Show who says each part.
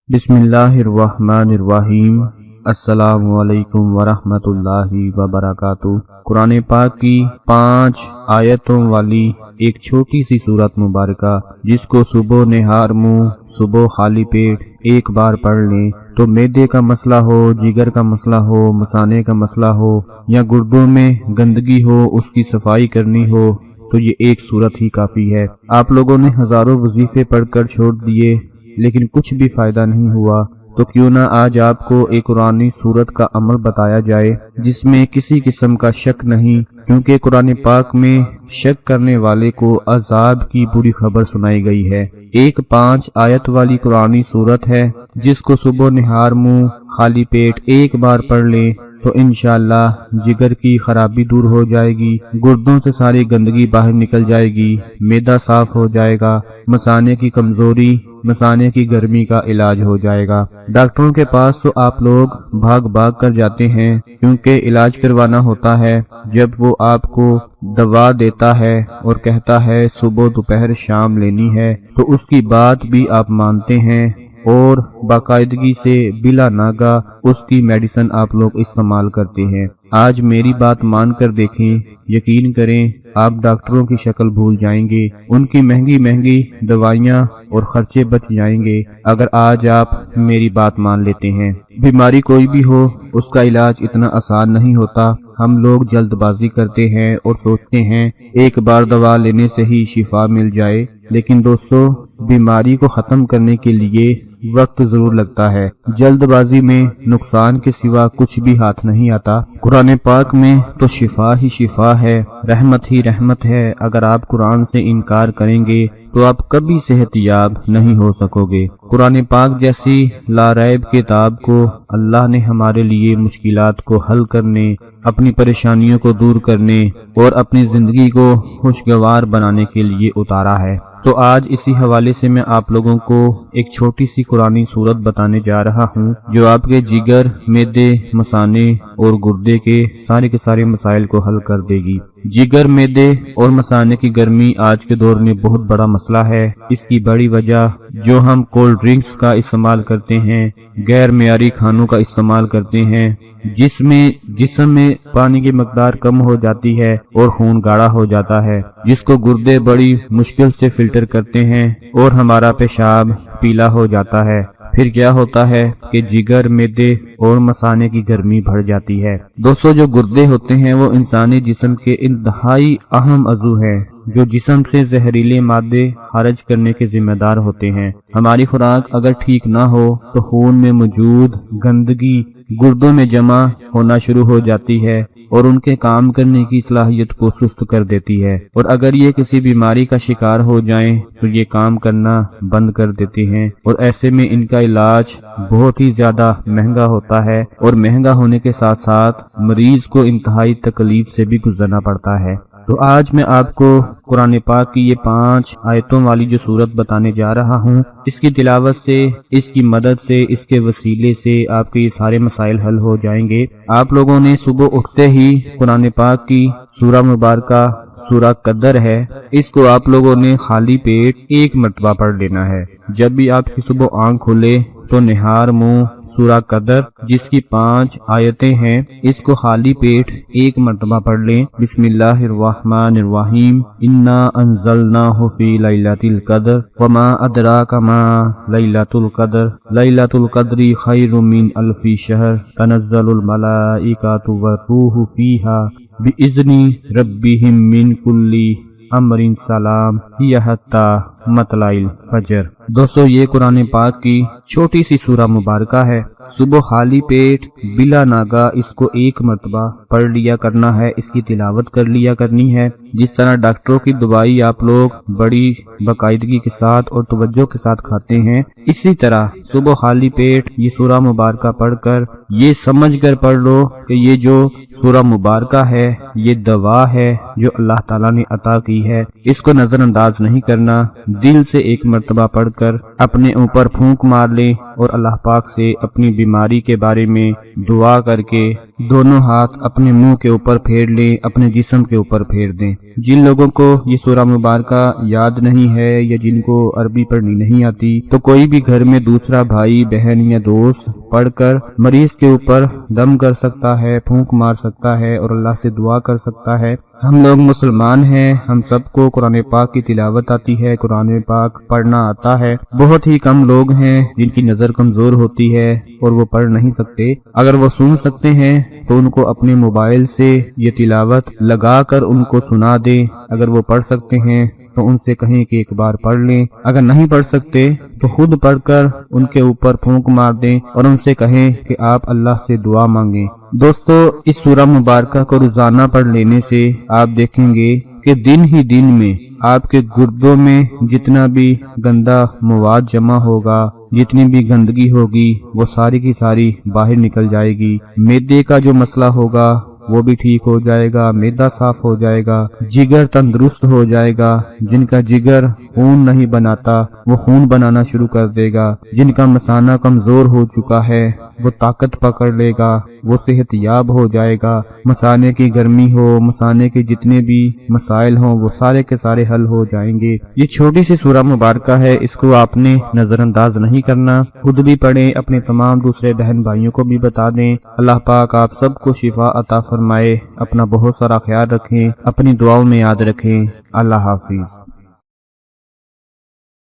Speaker 1: بسم اللہ الرحمن الرحیم۔ السلام علیکم ورحمۃ اللہ وبرکاتہ۔ قرآن پاک کی 5 آیتوں والی ایک چھوٹی سی سورت مبارکہ جس کو صبح نہار منہ صبح خالی پیٹ ایک بار پڑھ لیں تو معدے کا مسئلہ ہو، جگر کا مسئلہ ہو، مثانے کا مسئلہ ہو یا گردوں میں گندگی ہو، اس کی صفائی کرنی ہو تو یہ ایک سورت ہی کافی ہے۔ آپ لوگوں نے ہزاروں وظیفے پڑھ کر چھوڑ دیے لیکن کچھ بھی فائدہ نہیں ہوا، تو کیوں نہ آج آپ کو ایک قرآنی سورت کا عمل بتایا جائے جس میں کسی قسم کا شک نہیں، کیونکہ قرآن پاک میں شک کرنے والے کو عذاب کی بری خبر سنائی گئی ہے۔ ایک 5 آیت والی قرآنی سورت ہے جس کو صبح نہار منہ خالی پیٹ ایک بار پڑھ لیں تو انشاءاللہ جگر کی خرابی دور ہو جائے گی، گردوں سے ساری گندگی باہر نکل جائے گی، معدہ صاف ہو جائے گا، مثانے کی کمزوری، مثانے کی گرمی کا علاج ہو جائے گا۔ ڈاکٹروں کے پاس تو آپ لوگ بھاگ بھاگ کر جاتے ہیں کیونکہ علاج کروانا ہوتا ہے۔ جب وہ آپ کو دوا دیتا ہے اور کہتا ہے صبح دوپہر شام لینی ہے تو اس کی بات بھی آپ مانتے ہیں اور باقاعدگی سے بلا ناغہ اس کی میڈیسن آپ لوگ استعمال کرتے ہیں۔ آج میری بات مان کر دیکھیں، یقین کریں آپ ڈاکٹروں کی شکل بھول جائیں گے، ان کی مہنگی مہنگی دوائیاں اور خرچے بچ جائیں گے اگر آج آپ میری بات مان لیتے ہیں۔ بیماری کوئی بھی ہو اس کا علاج اتنا آسان نہیں ہوتا۔ ہم لوگ جلد بازی کرتے ہیں اور سوچتے ہیں ایک بار دوا لینے سے ہی شفا مل جائے، لیکن دوستو بیماری کو ختم کرنے کے لیے وقت ضرور لگتا ہے۔ جلد بازی میں نقصان کے سوا کچھ بھی ہاتھ نہیں آتا۔ قرآن پاک میں تو شفا ہی شفا ہے، رحمت ہی رحمت ہے۔ اگر آپ قرآن سے انکار کریں گے تو آپ کبھی صحت یاب نہیں ہو سکو گے۔ قرآن پاک جیسی لاریب کتاب کو اللہ نے ہمارے لیے مشکلات کو حل کرنے، اپنی پریشانیوں کو دور کرنے اور اپنی زندگی کو خوشگوار بنانے کے لیے اتارا ہے۔ تو آج اسی حوالے سے میں آپ لوگوں کو ایک چھوٹی سی قرآنی سورت بتانے جا رہا ہوں جو آپ کے جگر، معدے، مثانے اور گردے کے سارے مسائل کو حل کر دے گی۔ جگر، معدے اور مثانے کی گرمی آج کے دور میں بہت بڑا مسئلہ ہے۔ اس کی بڑی وجہ جو ہم کولڈ ڈرنکس کا استعمال کرتے ہیں، غیر معیاری کھانوں کا استعمال کرتے ہیں، جسم میں پانی کی مقدار کم ہو جاتی ہے اور خون گاڑھا ہو جاتا ہے، جس کو گردے بڑی مشکل سے فلٹر کرتے ہیں اور ہمارا پیشاب پیلا ہو جاتا ہے۔ پھر کیا ہوتا ہے کہ جگر، معدے اور مثانے کی گرمی بڑھ جاتی ہے۔ دوستو جو گردے ہوتے ہیں وہ انسانی جسم کے انتہائی اہم عضو ہیں جو جسم سے زہریلے مادے خارج کرنے کے ذمہ دار ہوتے ہیں۔ ہماری خوراک اگر ٹھیک نہ ہو تو خون میں موجود گندگی گردوں میں جمع ہونا شروع ہو جاتی ہے اور ان کے کام کرنے کی صلاحیت کو سست کر دیتی ہے، اور اگر یہ کسی بیماری کا شکار ہو جائیں تو یہ کام کرنا بند کر دیتے ہیں، اور ایسے میں ان کا علاج بہت ہی زیادہ مہنگا ہوتا ہے، اور مہنگا ہونے کے ساتھ ساتھ مریض کو انتہائی تکلیف سے بھی گزرنا پڑتا ہے۔ تو آج میں آپ کو قرآن پاک کی یہ 5 آیتوں والی جو سورت بتانے جا رہا ہوں، اس کی تلاوت سے، اس کی مدد سے، اس کے وسیلے سے آپ کے یہ سارے مسائل حل ہو جائیں گے۔ آپ لوگوں نے صبح اٹھتے ہی قرآن پاک کی سورہ مبارکہ سورہ قدر ہے، اس کو آپ لوگوں نے خالی پیٹ ایک مرتبہ پڑھ لینا ہے۔ جب بھی آپ کی صبح آنکھ کھلے تو نہار منہ سورہ قدر جس کی 5 آیتیں ہیں اس کو خالی پیٹ ایک مرتبہ پڑھ لیں۔ بسم اللہ الرحمن الرحیم۔ انا انزلناہ فی لیلۃ القدر وما ادراک ما لیلۃ القدر لیلۃ القدر خیر من الف شہر تنزل الملائکۃ والروح فیہا بإذن ربہم من کل امر سلام ہی حتی مطلع الفجر۔ دوستو یہ قرآن پاک کی چھوٹی سی سورہ مبارکہ ہے۔ صبح خالی پیٹ بلا ناغہ اس کو ایک مرتبہ پڑھ لیا کرنا ہے، اس کی تلاوت کر لیا کرنی ہے۔ جس طرح ڈاکٹروں کی دوائی آپ لوگ بڑی باقاعدگی کے ساتھ اور توجہ کے ساتھ کھاتے ہیں، اسی طرح صبح خالی پیٹ یہ سورہ مبارکہ پڑھ کر یہ سمجھ کر پڑھ لو کہ یہ جو سورہ مبارکہ ہے یہ دوا ہے جو اللہ تعالیٰ نے عطا کی ہے۔ اس کو نظر انداز نہیں کرنا، دل سے ایک مرتبہ پڑھ کر اپنے اوپر پھونک مار لیں اور اللہ پاک سے اپنی بیماری کے بارے میں دعا کر کے دونوں ہاتھ اپنے منہ کے اوپر پھیر لیں، اپنے جسم کے اوپر پھیر دیں۔ جن لوگوں کو یہ سورہ مبارکہ یاد نہیں ہے یا جن کو عربی پڑھنی نہیں آتی تو کوئی بھی گھر میں دوسرا بھائی بہن یا دوست پڑھ کر مریض کے اوپر دم کر سکتا ہے، پھونک مار سکتا ہے اور اللہ سے دعا کر سکتا ہے۔ ہم لوگ مسلمان ہیں، ہم سب کو قرآن پاک کی تلاوت آتی ہے، قرآن پاک پڑھنا آتا ہے۔ بہت ہی کم لوگ ہیں جن کی نظر کمزور ہوتی ہے اور وہ پڑھ نہیں سکتے۔ اگر وہ سن سکتے ہیں تو ان کو اپنے موبائل سے یہ تلاوت لگا کر ان کو سنا دیں۔ اگر وہ پڑھ سکتے ہیں تو ان سے کہیں کہ ایک بار پڑھ لیں، اگر نہیں پڑھ سکتے تو خود پڑھ کر ان کے اوپر پھونک مار دیں اور ان سے کہیں کہ آپ اللہ سے دعا مانگیں۔ دوستو، اس سورہ مبارکہ کو روزانہ پڑھ لینے سے آپ دیکھیں گے کہ دن ہی دن میں آپ کے گردوں میں جتنا بھی گندا مواد جمع ہوگا، جتنی بھی گندگی ہوگی، وہ ساری کی ساری باہر نکل جائے گی۔ معدے کا جو مسئلہ ہوگا وہ بھی ٹھیک ہو جائے گا، معدہ صاف ہو جائے گا، جگر تندرست ہو جائے گا۔ جن کا جگر خون نہیں بناتا وہ خون بنانا شروع کر دے گا، جن کا مثانہ کمزور ہو چکا ہے وہ طاقت پکڑ لے گا، وہ صحت یاب ہو جائے گا۔ مثانے کی گرمی ہو، مثانے کے جتنے بھی مسائل ہوں وہ سارے کے سارے حل ہو جائیں گے۔ یہ چھوٹی سی سورہ مبارکہ ہے، اس کو آپ نے نظر انداز نہیں کرنا، خود بھی پڑھیں، اپنے تمام دوسرے بہن بھائیوں کو بھی بتا دیں۔ اللہ پاک آپ سب کو شفا عطا فرمائے۔ اپنا بہت سارا خیال رکھیں، اپنی دعاؤں میں یاد رکھیں۔ اللہ حافظ۔